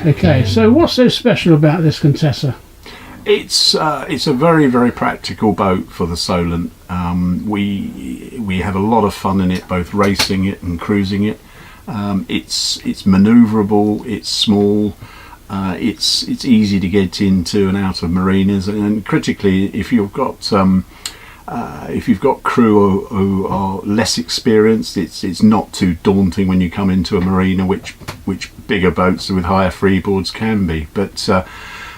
Okay, so what's so special about this Contessa? It's a very, very practical boat for the Solent. We have a lot of fun in it, both racing it and cruising it. It's manoeuvrable. It's small. It's easy to get into and out of marinas. And critically, if you've got crew who are less experienced, it's not too daunting when you come into a marina, which bigger boats with higher freeboards can be. But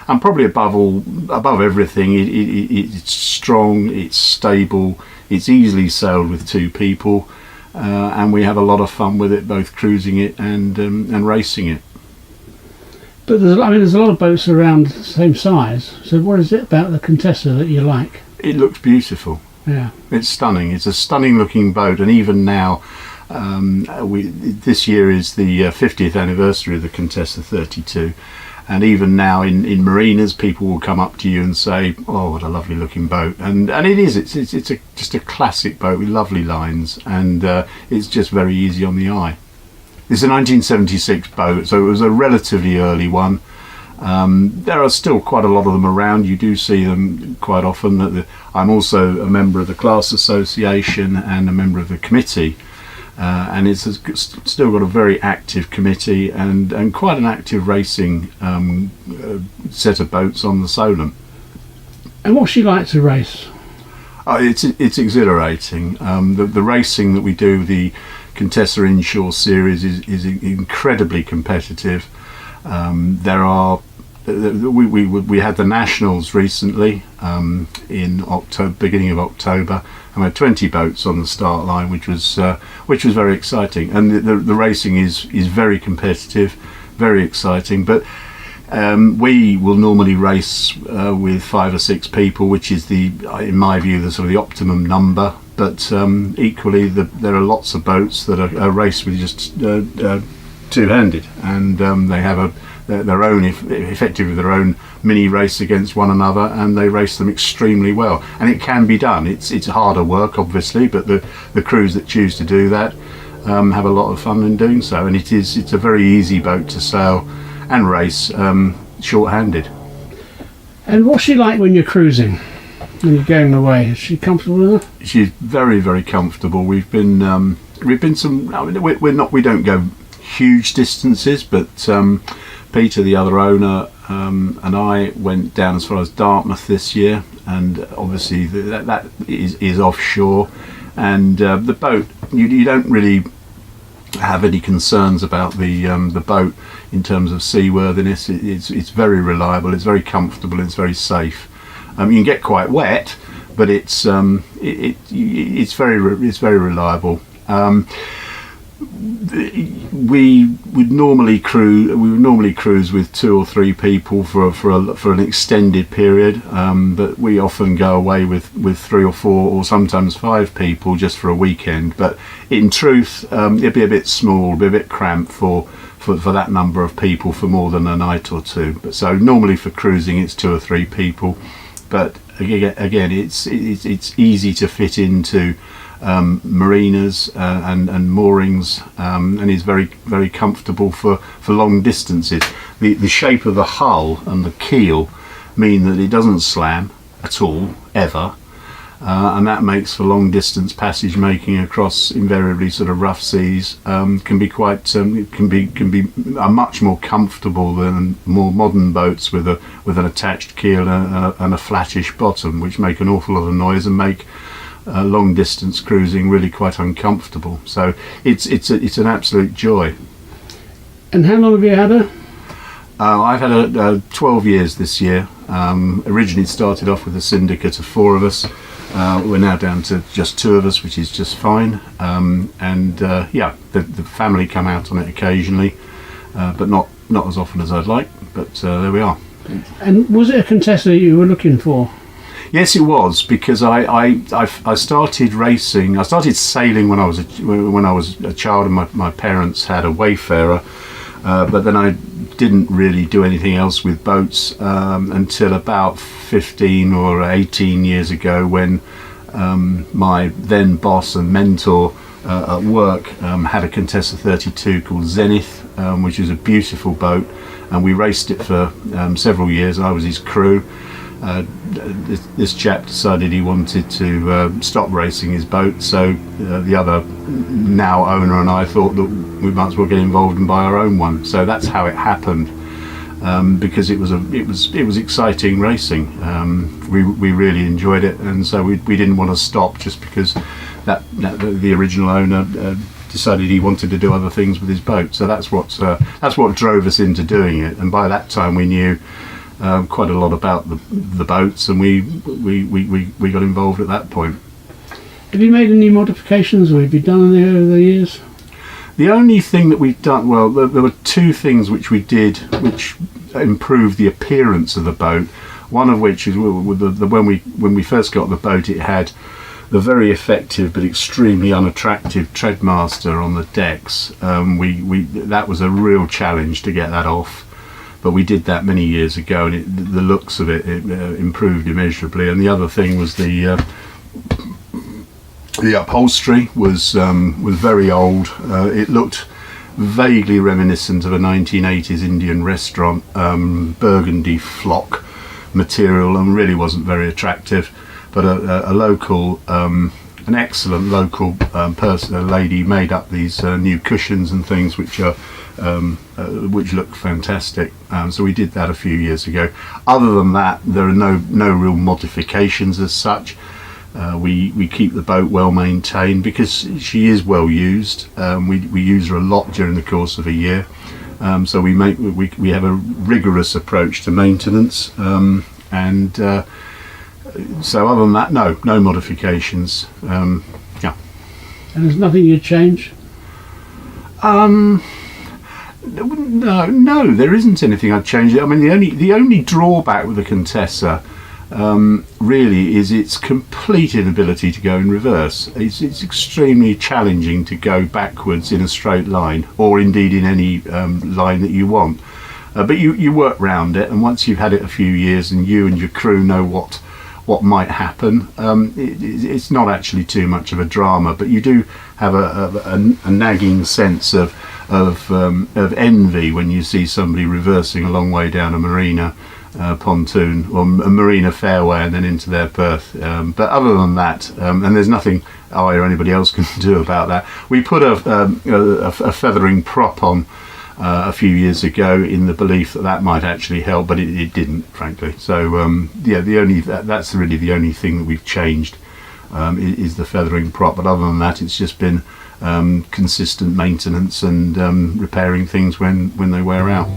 and probably above everything, it's strong, it's stable, it's easily sailed with two people, and we have a lot of fun with it, both cruising it and racing it. But there's a lot of boats around the same size. So what is it about the Contessa that you like? It looks beautiful. Yeah, it's stunning. It's a stunning looking boat, and even now, this year is the 50th anniversary of the Contessa 32. And even now in marinas, people will come up to you and say, "Oh, what a lovely looking boat!" And it is. It's just a classic boat with lovely lines, and it's just very easy on the eye. It's a 1976 boat, so it was a relatively early one. There are still quite a lot of them around. You do see them quite often. I'm also a member of the class association and a member of the committee. And it's still got a very active committee and quite an active racing set of boats on the Solent. And what's she like to race? It's exhilarating. The racing that we do, the Contessa Inshore series, is incredibly competitive. We had the nationals recently in October, beginning of October, and we had 20 boats on the start line, which was very exciting. And the racing is very competitive, very exciting. But we will normally race with 5 or 6 people, which is in my view, the sort of the optimum number. But equally, there are lots of boats that are raced with just two-handed, and they have their own, effectively their own mini race against one another, and they race them extremely well. And it can be done. It's harder work, obviously, but the crews that choose to do that have a lot of fun in doing so. And it's a very easy boat to sail and race short-handed. And what's she like when you're cruising? When you're going away, is she comfortable enough? She's very, very comfortable. We don't go huge distances, but Peter, the other owner, and I went down as far as Dartmouth this year, and obviously that is offshore, and the boat, you don't really have any concerns about the boat in terms of seaworthiness. It's very reliable, it's very comfortable, it's very safe. You can get quite wet, but it's very reliable. We would normally cruise with 2 or 3 people for an extended period, but we often go away with 3 or 4 or sometimes 5 people just for a weekend. But in truth, it'd be a bit small, be a bit cramped for that number of people for more than a night or two. But so normally for cruising it's 2 or 3 people, but again it's easy to fit into marinas and moorings, and is very, very comfortable for long distances. The shape of the hull and the keel mean that it doesn't slam at all, ever, and that makes for long distance passage making across invariably sort of rough seas can be much more comfortable than more modern boats with an attached keel and a flattish bottom, which make an awful lot of noise and make long distance cruising really quite uncomfortable. So it's an absolute joy. And how long have you had her? I've had her 12 years this year. Originally started off with a syndicate of 4 of us. We're now down to just 2 of us, which is just fine. The family come out on it occasionally, but not as often as I'd like. But there we are. And was it a Contessa you were looking for? Yes, it was, because I started racing. I started sailing when I was a child, and my parents had a Wayfarer, but then I didn't really do anything else with boats until about 15 or 18 years ago, when my then boss and mentor at work had a Contessa 32 called Zenith, which is a beautiful boat, and we raced it for several years. I was his crew. This chap decided he wanted to stop racing his boat, so the other now owner and I thought that we might as well get involved and buy our own one. So that's how it happened, because it was exciting racing. We really enjoyed it, and so we didn't want to stop just because the original owner decided he wanted to do other things with his boat. So that's what drove us into doing it. And by that time we knew quite a lot about the boats, and we got involved at that point. Have you made any modifications, or have you done any over the years? The only thing that we've done, well, there were two things which we did which improved the appearance of the boat. One of which is when we first got the boat, it had the very effective but extremely unattractive treadmaster on the decks. That was a real challenge to get that off. But we did that many years ago, and the looks of it improved immeasurably. And the other thing was the upholstery was very old. It looked vaguely reminiscent of a 1980s Indian restaurant, burgundy flock material, and really wasn't very attractive. But a local, an excellent local person, a lady, made up these new cushions and things which look fantastic. So we did that a few years ago. Other than that, there are no real modifications as such. We keep the boat well maintained because she is well used. We use her a lot during the course of a year. So we have a rigorous approach to maintenance. So other than that, no modifications. Yeah. And there's nothing you'd change? No, there isn't anything I'd change. I mean, the only drawback with the Contessa really is its complete inability to go in reverse. It's extremely challenging to go backwards in a straight line, or indeed in any line that you want. But you work round it, and once you've had it a few years and you and your crew know what might happen, it's not actually too much of a drama. But you do have a nagging sense of envy when you see somebody reversing a long way down a marina pontoon or a marina fairway and then into their berth. But other than that, and there's nothing I or anybody else can do about that. We put a feathering prop on a few years ago in the belief that might actually help, but it didn't, frankly. So that's really the only thing that we've changed, is the feathering prop. But other than that, it's just been consistent maintenance and repairing things when they wear out.